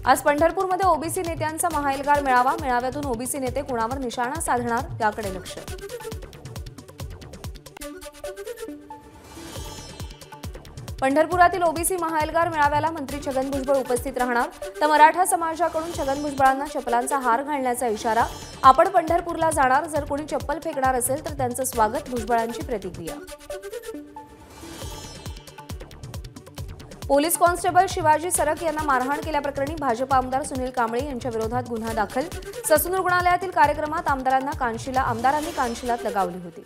आज पंढरपूरमध्ये ओबीसी नेत्यांचा महाएल्गार मेळावा। मेळाव्यातून ओबीसी नेते कुणावर निशाणा साधणार याकडे लक्ष। पंढरपुरातील ओबीसी महाएल्गार मेळाव्याला मंत्री छगन भुजबळ उपस्थित राहणार। तर मराठा समाजाकडून छगन भुजबळांना चप्पलांचा हार घालण्याचा इशारा। आपण पंढरपूरला जाणार, जर कोणी चप्पल फेकणार असेल तर त्यांचं स्वागत, भुजबळांची प्रतिक्रिया। पोलीस कॉन्स्टेबल शिवाजी सरक यांना मारहाण केल्याप्रकरणी भाजप आमदार सुनील कांबळे यांच्या विरोधात गुन्हा दाखल। ससून रुग्णालयातील कार्यक्रमात आमदारांनी कानशिलात लगावली होती।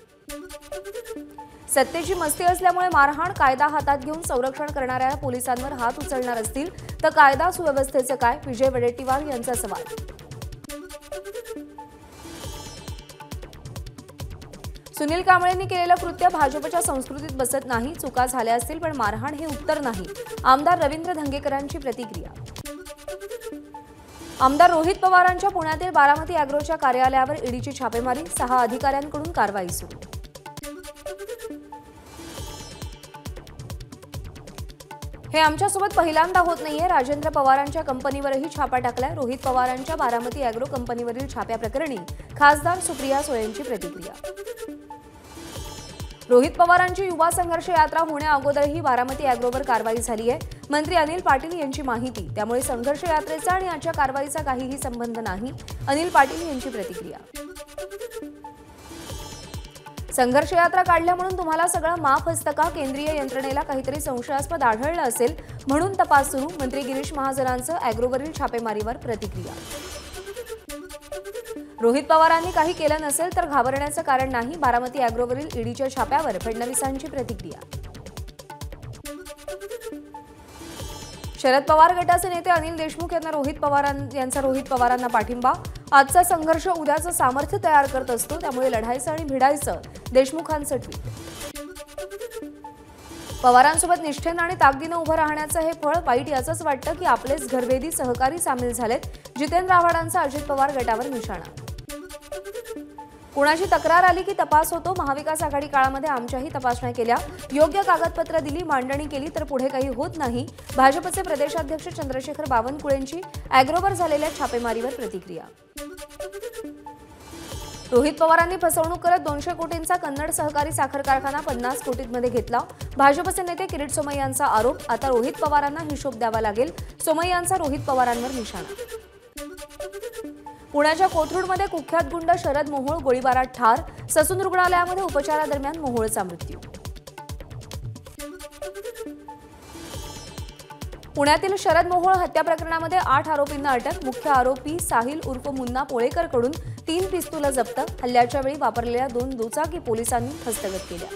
सत्तेची मस्ती असल्यामुळे मारहाण, कायदा हातात घेऊन संरक्षण करणाऱ्या पोलिसांवर हात उचलणार असतील तर कायदा सुव्यवस्थेचं काय, विजय वडेट्टीवार यांचा सवाल। सुनील कांबळेंनी केलेलं कृत्य भाजपच्या संस्कृतीत बसत नाही। चुका झाल्या असतील पण मारहाण हे उत्तर नाही, आमदार रवींद्र धंगेकरांची प्रतिक्रिया। आमदार रोहित पवारांच्या पुण्यातील बारामती अॅग्रोच्या कार्यालयावर ईडीची छापेमारी, 6 अधिकाऱ्यांकडून कारवाई सुरू। हे आमच्यासोबत पहिल्यांदा होत नाहीये। राजेंद्र पवारांच्या कंपनीवरही छापा टाकलाय। रोहित पवारांच्या बारामती अॅग्रो कंपनीवरील छाप्याप्रकरणी खासदार सुप्रिया सुळेंची प्रतिक्रिया। रोहित पवारांची युवा संघर्ष यात्रा होण्याअगोदरही बारामती अॅग्रोवर कारवाई झाली आहे। मंत्री अनिल पाटील यांची माहिती, त्यामुळे संघर्ष यात्रेचा आणि आजच्या कारवाईचा काहीही संबंध नाही, अनिल पाटील यांची प्रतिक्रिया। संघर्ष यात्रा काढल्या म्हणून तुम्हाला सगळं माफ असतं का? केंद्रीय यंत्रणेला काहीतरी संशयास्पद आढळलं असेल म्हणून तपास सुरू। मंत्री गिरीश महाजनांचं अॅग्रोवरील छापेमारीवर प्रतिक्रिया। रोहित पवारांनी काही केलं नसेल तर घाबरण्याचं कारण नाही, बारामती अॅग्रोवरील ईडीच्या छाप्यावर फडणवीसांची प्रतिक्रिया। शरद पवार गटाचे नेते अनिल देशमुख यांचा रोहित पवारांना पाठिंबा। आजचा संघर्ष उद्याचं सामर्थ्य तयार करत असतो, त्यामुळे लढायचं आणि भिडायचं, देशमुखांचं ट्विट। पवारांसोबत निष्ठेनं आणि ताकदीनं उभं राहण्याचं हे फळ वाईट याचंच वाटतं की आपलेच घरभेदी सहकारी सामील झालेत। जितेंद्र आव्हाडांचा अजित पवार गटावर निशाणा। कुणाची तक्रार आली की तपास होतो। महाविकास आघाडी काळामध्ये आमच्याही तपासण्या केल्या, योग्य कागदपत्र दिली, मांडणी केली तर पुढे काही होत नाही। भाजपचे प्रदेशाध्यक्ष चंद्रशेखर बावनकुळेंची अॅग्रोवर झालेल्या छापेमारीवर प्रतिक्रिया। रोहित पवारांनी फसवणूक करत 200 कोटींचा कन्नड सहकारी साखर कारखाना 50 कोटींमध्ये घेतला। भाजपचे नेते किरीट सोमय्यांचा आरोप, आता रोहित पवारांना हिशोब द्यावा लागेल। सोमय्यांचा रोहित पवारांवर निशाणा। पुण्याच्या कोथरूडमध्ये कुख्यात गुंड शरद मोहोळ गोळीबारात ठार। ससून रुग्णालयामध्ये उपचारादरम्यान मोहोळचा मृत्यू। पुण्यातील शरद मोहोळ हत्या प्रकरणामध्ये 8 आरोपींना अटक। मुख्य आरोपी साहिल उर्फ मुन्ना पोळेकरकडून 3 पिस्तूल जप्त। हल्ल्याच्या वेळी वापरलेल्या 2 दुचाकी पोलिसांनी हस्तगत केल्या।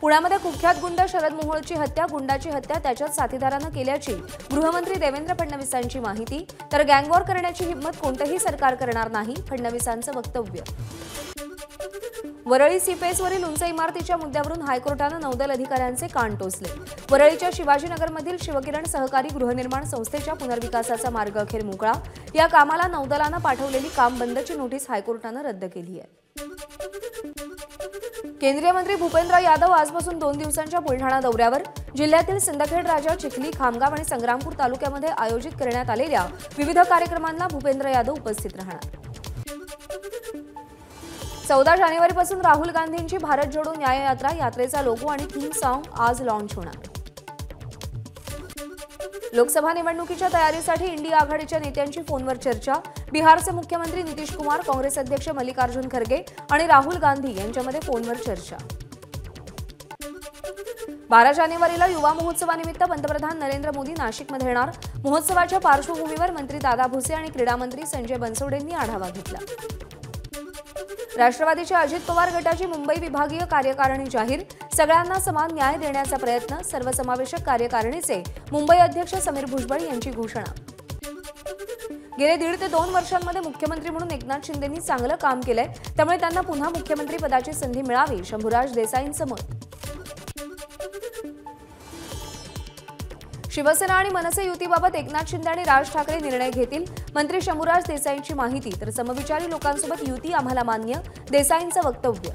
पुण्यामध्ये कुख्यात गुंड शरद मोहोळची हत्या, गुंडाची हत्या त्याच्याच साथीदारानं केल्याची गृहमंत्री देवेंद्र फडणवीसांची माहिती। तर गँगवॉर करण्याची हिंमत कोणतंही सरकार करणार नाही, फडणवीसांचं वक्तव्य। वरळी सीपेसवरील उंच इमारतीच्या मुद्द्यावरून हायकोर्टानं नौदल अधिकाऱ्यांचे कान टोचले। वरळीच्या शिवाजीनगरमधील शिवकिरण सहकारी गृहनिर्माण संस्थेच्या पुनर्विकासाचा मार्ग अखेर मोकळा। या कामाला नौदलानं पाठवलेली काम बंदची नोटीस हायकोर्टानं रद्द केली आहे। केंद्रीय मंत्री भूपेंद्र यादव आजपासून 2 दिवसांच्या बुलढाणा दौऱ्यावर। जिल्ह्यातील सिंदखेड राजा, चिखली, खामगाव आणि संग्रामपूर तालुक्यामध्ये आयोजित करण्यात आलेल्या विविध कार्यक्रमांना भूपेंद्र यादव उपस्थित राहणार। 14 जानेवारीपासून राहुल गांधींची भारत जोडो न्याय यात्रा, यात्रेचा लोगो आणि थीम सॉन्ग आज लॉन्च होणार। लोकसभा निवडणुकीच्या तयारीसाठी इंडिया आघाडीच्या नेत्यांची फोनवर चर्चा। बिहारचे मुख्यमंत्री नितीश कुमार, काँग्रेस अध्यक्ष मल्लिकार्जुन खरगे आणि राहुल गांधी यांच्यामध्ये फोनवर चर्चा। 12 जानेवारीला युवा महोत्सवानिमित्त पंतप्रधान नरेंद्र मोदी नाशिकमध्ये येणार। महोत्सवाच्या पार्श्वभूमीवर मंत्री दादा भुसे आणि क्रीडा मंत्री संजय बनसोडेंनी आढावा घेतला। राष्ट्रवादीच्या अजित पवार गटाची मुंबई विभागीय कार्यकारिणी जाहीर। सगळ्यांना समान न्याय देण्याचा प्रयत्न, सर्वसमावेशक कार्यकारिणीचे मुंबई अध्यक्ष समीर भुजबळ यांची घोषणा। गेले 1.5 ते 2 वर्षांमध्ये मुख्यमंत्री म्हणून एकनाथ शिंदेंनी चांगलं काम केलंय, त्यामुळे त्यांना पुन्हा मुख्यमंत्री पदाची संधी मिळावी, शंभूराज देसाईंचं मत। शिवसेना आणि मनसे युतीबाबत एकनाथ शिंदे आणि राज ठाकरे निर्णय घेतील. मंत्री शंभूराज देसाईंची माहिती. तर समविचारी लोकांसोबत युती आम्हाला मान्य, देसाईंचं वक्तव्य.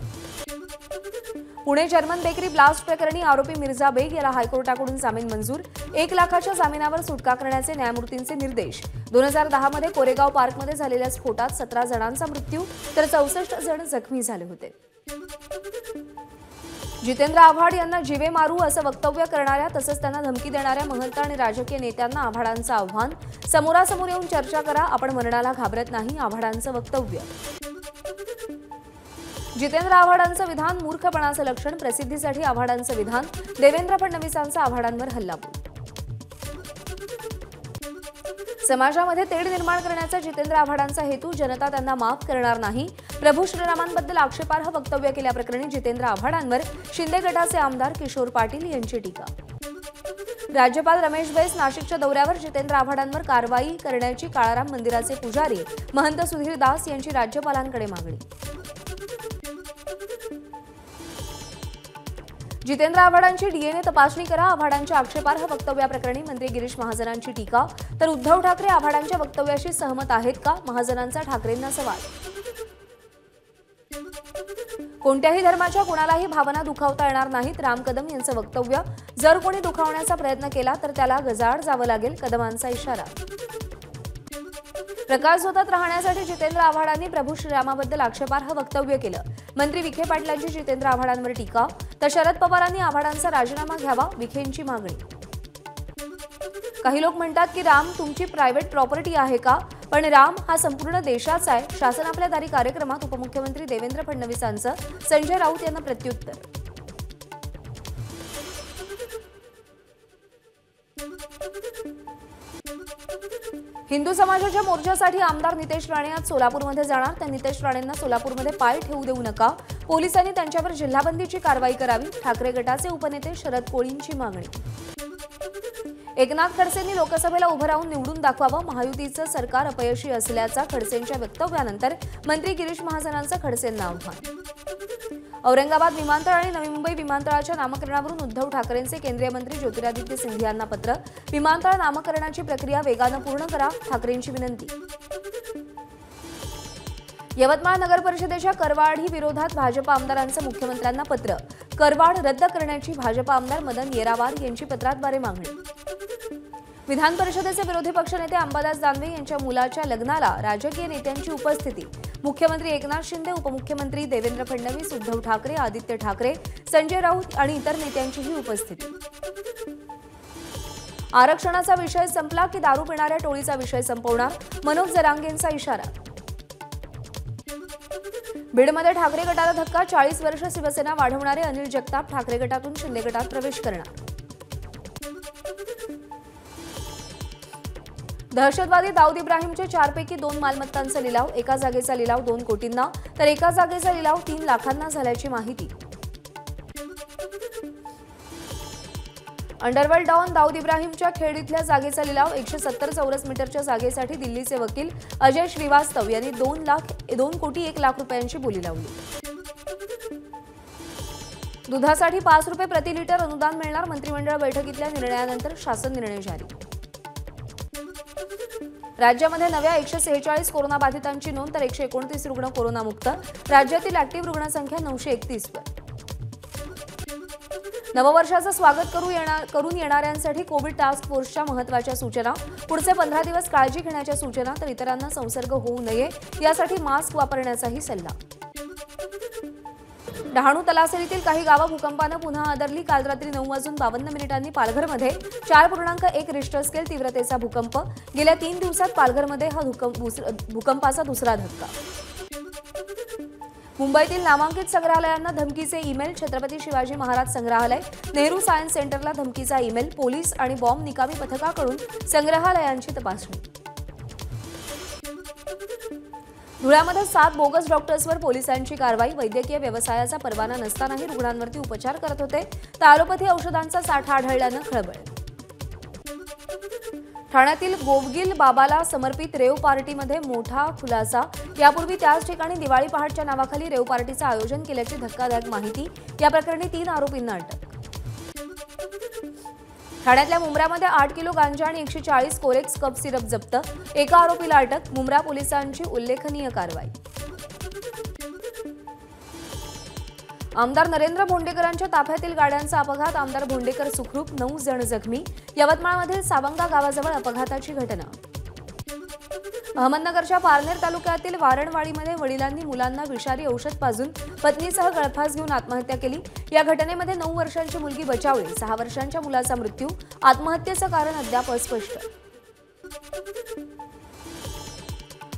पुणे जर्मन बेकरी ब्लास्ट प्रकरणी आरोपी मिर्झा बेग याला हायकोर्टाकडून जामीन मंजूर. 1 लाखाच्या जामिनावर सुटका करण्याचे न्यायमूर्तींचे निर्देश. 2010 मध्ये कोरेगाव पार्कमध्ये झालेल्या स्फोटात 17 जणांचा मृत्यू तर 64 जण जखमी झाले होते. जितेंद्र आव्हाड यांना जीवे मारू असं वक्तव्य करणाऱ्या तसंच त्यांना धमकी देणाऱ्या महंत आणि राजकीय नेत्यांना आव्हाडांचं आव्हान. समोरासमोर येऊन चर्चा करा, आपण मरणाला घाबरत नाही, आव्हाडांचं वक्तव्य. जितेंद्र आव्हाडांचं विधान मूर्खपणाचं लक्षण. प्रसिद्धीसाठी आव्हाडांचं विधान. देवेंद्र फडणवीसांचा आव्हाडांवर हल्लाबोल. समाजामध्ये तेढ निर्माण करण्याचा जितेंद्र आव्हाडांचा हेतू. जनता त्यांना माफ करणार नाही. प्रभू श्रीरामांबद्दल आक्षेपार्ह वक्तव्य केल्याप्रकरणी जितेंद्र आव्हाडांवर शिंदे गटाचे आमदार किशोर पाटील यांची टीका. राज्यपाल रमेश बैस नाशिकच्या दौऱ्यावर. जितेंद्र आव्हाडांवर कारवाई करण्याची काळाराम मंदिराचे पुजारी महंत सुधीर दास यांची राज्यपालांकडे मागणी. जितेंद्र आव्हाडांची डीएनए तपासणी करा. आव्हाडांच्या आक्षेपार्ह वक्तव्याप्रकरणी मंत्री गिरीश महाजनांची टीका. तर उद्धव ठाकरे आव्हाडांच्या वक्तव्याशी सहमत आहेत का, महाजनांचा ठाकरेंना सवाल. कोणत्याही धर्माच्या कोणालाही भावना दुखावता येणार नाहीत, राम कदम यांचं वक्तव्य. जर कोणी दुखावण्याचा प्रयत्न केला तर त्याला गजाआड जावं लागेल, कदमांचा इशारा. प्रकाशझोतात राहण्यासाठी जितेंद्र आव्हाडांनी प्रभू श्रीरामाबद्दल आक्षेपार्ह वक्तव्य केलं. मंत्री विखे पाटलांची जितेंद्र आव्हाडांवर टीका. तर शरद पवारांनी आव्हाडांचा राजीनामा घ्यावा, विखेंची मागणी. काही लोक म्हणतात की राम तुमची प्रायव्हेट प्रॉपर्टी आहे का, पण राम हा संपूर्ण देशाचा आहे. शासन आपल्या दारी कार्यक्रमात उपमुख्यमंत्री देवेंद्र फडणवीसांचं. संजय राऊत यांना प्रत्युत्तर. हिंदू समाजाच्या मोर्चासाठी आमदार नितेश राणे आज सोलापूरमध्ये जाणार. त्या नितेश राणेंना सोलापूरमध्ये पाय ठेवू देऊ नका, पोलिसांनी त्यांच्यावर जिल्हाबंदीची कारवाई करावी. ठाकरे गटाचे उपनेते शरद कोळींची मागणी. एकनाथ खडसेंनी लोकसभेला उभं राहून निवडून दाखवावं, महायुतीचं सरकार अपयशी असल्याचा खडसेंच्या वक्तव्यानंतर मंत्री गिरीश महाजनांचं खडसेंना आव्हान. औरंगाबाद विमानतळ आणि नवी मुंबई विमानतळाच्या नामकरणावरून उद्धव ठाकरेंचे केंद्रीय मंत्री ज्योतिरादित्य सिंधियांना पत्र. विमानतळ नामकरणाची प्रक्रिया वेगानं पूर्ण करा, ठाकरेंची विनंती. यवतमाळ नगर परिषदेच्या करवाढी विरोधात भाजप आमदारांचं मुख्यमंत्र्यांना पत्र. करवाढ रद्द करण्याची भाजप आमदार मदन येरावार यांची पत्राद्वारे मागणी. विधान परिषदेचे विरोधी पक्षनेते अंबादास दानवे यांच्या मुलाच्या लग्नाला राजकीय नेत्यांची उपस्थिती. मुख्यमंत्री एकनाथ शिंदे, उपमुख्यमंत्री देवेंद्र फडणवीस, उद्धव ठाकरे, आदित्य ठाकरे, संजय राऊत आणि इतर नेत्यांचीही उपस्थिती. आरक्षणाचा विषय संपला की दारू पिणाऱ्या टोळीचा विषय संपवणार, मनोज जरांगेंचा इशारा. बीडमध्ये ठाकरे गटाला धक्का. 40 वर्ष शिवसेना वाढवणारे अनिल जगताप ठाकरे गटातून शिंदे गटात प्रवेश करणार. दहशतवादी दाऊद इब्राहिमचे 4 पैकी 2 मालमत्तांचा लिलाव. एका जागेचा लिलाव 2 कोटींना तर एका जागेचा लिलाव 3 लाखांना झाल्याची माहिती. अंडरवर्ल्ड डॉन दाऊद इब्राहिमच्या खेड इथल्या जागेचा लिलाव. 170 चौरस मीटरच्या जागेसाठी दिल्लीचे वकील अजय श्रीवास्तव यांनी 2 कोटी 1 लाख रुपयांची बोली लावली. दुधासाठी 5 रुपये प्रति लिटर अनुदान मिळणार. मंत्रिमंडळ बैठकीतल्या निर्णयानंतर शासन निर्णय जारी. राज्यामध्ये नव्या 146 कोरोनाबाधितांची नोंद तर 129 रुग्ण कोरोनामुक्त. राज्यातील ऍक्टिव्ह रुग्णसंख्या 931 वर. नववर्षाचं स्वागत करून येणाऱ्यांसाठी कोविड टास्क फोर्सच्या महत्त्वाच्या सूचना. पुढचे 15 दिवस काळजी घेण्याच्या सूचना तर इतरांना संसर्ग होऊ नये यासाठी मास्क वापरण्याचाही सल्ला. डहाणू तलासरीतील काही गावं भूकंपानं पुन्हा आदरली. काल रात्री 9:52 पालघरमध्ये 4.1 रिश्टर स्केल तीव्रतेचा भूकंप. गेल्या 3 दिवसात पालघरमध्ये हा भूकंपाचा दुसरा धक्का. मुंबईतील नामांकित संग्रहालयांना धमकीचे ईमेल. छत्रपती शिवाजी महाराज संग्रहालय, नेहरू सायन्स सेंटरला धमकीचा ईमेल. पोलीस आणि बॉम्ब निकामी पथकाकडून संग्रहालयांची तपासणी. धुळ्यामध्ये 7 बोगस डॉक्टर्सवर पोलिसांची कारवाई. वैद्यकीय व्यवसायाचा परवाना नसतानाही रुग्णांवरती उपचार करत होते. तर ॲलोपॅथी औषधांचा साठा आढळल्यानं खळबळ. ठाण्यातील गोवगिल बाबाला समर्पित रेव पार्टीमध्ये मोठा खुलासा. यापूर्वी त्याच ठिकाणी दिवाळी पहाटच्या नावाखाली रेव पार्टीचं आयोजन केल्याची धक्कादायक माहिती. या प्रकरणी 3 आरोपींना अटक. ठाण्यातल्या मुंब्रामध्ये 8 किलो गांजा आणि 140 कोरेक्स कप सिरप जप्त, एका आरोपीला अटक, मुंब्रा पोलिसांची उल्लेखनीय कारवाई. आमदार नरेंद्र भोंडेकरांच्या ताफ्यातील गाड्यांचा अपघात, आमदार भोंडेकर सुखरूप, 9 जण जखमी. यवतमाळमधील सावंगा गावाजवळ अपघाताची घटना. अहमदनगरच्या पारनेर तालुक्यातील वारणवाडीमध्ये वडिलांनी मुलांना विषारी औषध पाजून पत्नीसह गळफास घेऊन आत्महत्या केली. या घटनेमध्ये 9 वर्षांची मुलगी बचावली, 6 वर्षांच्या मुलाचा मृत्यू. आत्महत्येचं कारण अद्याप अस्पष्ट.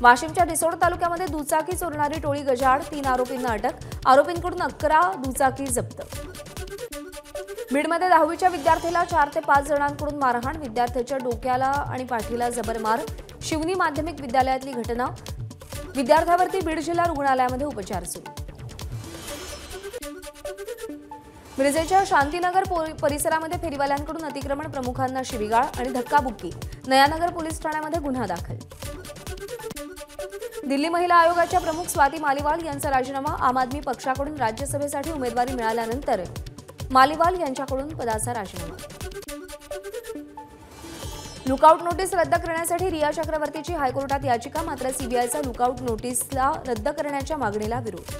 वाशिमच्या रिसोड तालुक्यामध्ये दुचाकी चोरणारी टोळी गजाआड, 3 आरोपींना अटक, आरोपींकडून 11 दुचाकी जप्त. बीडमध्ये 10वीच्या विद्यार्थ्याला 4 ते 5 जणांकडून मारहाण, विद्यार्थ्याच्या डोक्याला आणि पाठीला जबर मार. शिवनी माध्यमिक विद्यालयातली घटना, विद्यार्थ्यावरती बीड जिल्हा रुग्णालयामध्ये उपचार सुरू. मिरजेच्या शांतीनगर परिसरामध्ये फेरीवाल्यांकडून अतिक्रमण, प्रमुखांना शिवीगाळ आणि धक्काबुक्की. नयानगर पोलीस ठाण्यामध्ये गुन्हा दाखल. दिल्ली महिला आयोगाच्या प्रमुख स्वाती मालिवाल यांचा राजीनामा, आम आदमी पक्षाकडून राज्यसभेसाठी उमेदवारी मिळाल्यानंतर मालिवाल यांच्याकडून पदाचा राजीनामा. लुकआउट नोटीस रद्द करण्यासाठी रिया चक्रवर्तीची हायकोर्टात याचिका, मात्र सीबीआयचा लुकआउट नोटीसला रद्द करण्याच्या मागणीला विरोध.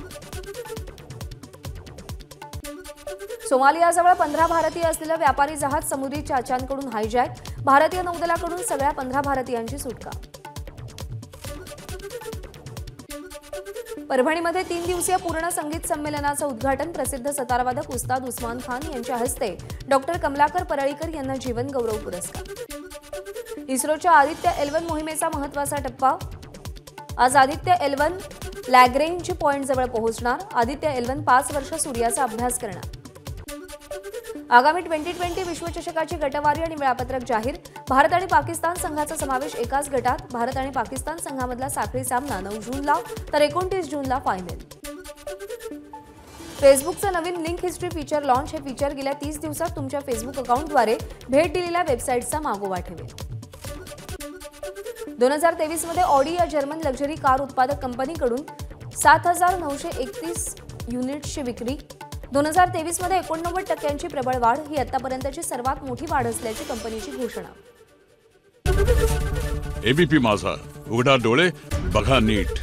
सोमालियाजवळ 15 भारतीय असलेलं व्यापारी जहाज समुद्री चाच्यांकडून हायजॅक, भारतीय नौदलाकडून सगळ्या 15 भारतीयांची सुटका. परभणीमध्ये 3 दिवसीय पूर्ण संगीत संमेलनाचं उद्घाटन, प्रसिद्ध सतारवादक उस्ताद उस्मान खान यांच्या हस्ते डॉक्टर कमलाकर परळीकर यांना जीवन गौरव पुरस्कार. इस्रोच्या आदित्य L1 मोहिमेचा महत्त्वाचा टप्पा, आज आदित्य L1 लॅग्रेंज पॉइंट जवळ पोहोचणार. आदित्य L1 5 वर्ष सूर्याचा अभ्यास करणार. आगामी T20 विश्वचषकाची गटवारी आणि वेळापत्रक जाहीर, भारत आणि पाकिस्तान संघाचा समावेश एकाच गटात. भारत आणि पाकिस्तान संघामधला साखळी सामना 9 जूनला तर 29 जूनला फायनल. फेसबुकचं नवीन लिंक हिस्ट्री फीचर लॉन्च, हे फीचर गेल्या 30 दिवसात तुमच्या फेसबुक अकाउंटद्वारे भेट दिलेल्या वेबसाईटचा मागोवा ठेवेल. 2023 मध्ये ऑडी या जर्मन लक्झरी कार उत्पादक कंपनीकडून 7,931 युनिट्सची विक्री. 2023 मध्ये 89% प्रबळ वाढ, ही आतापर्यंतची सर्वात मोठी वाढ असल्याची कंपनीची घोषणा. एबीपी माझा, उघडा डोळे बघा नीट.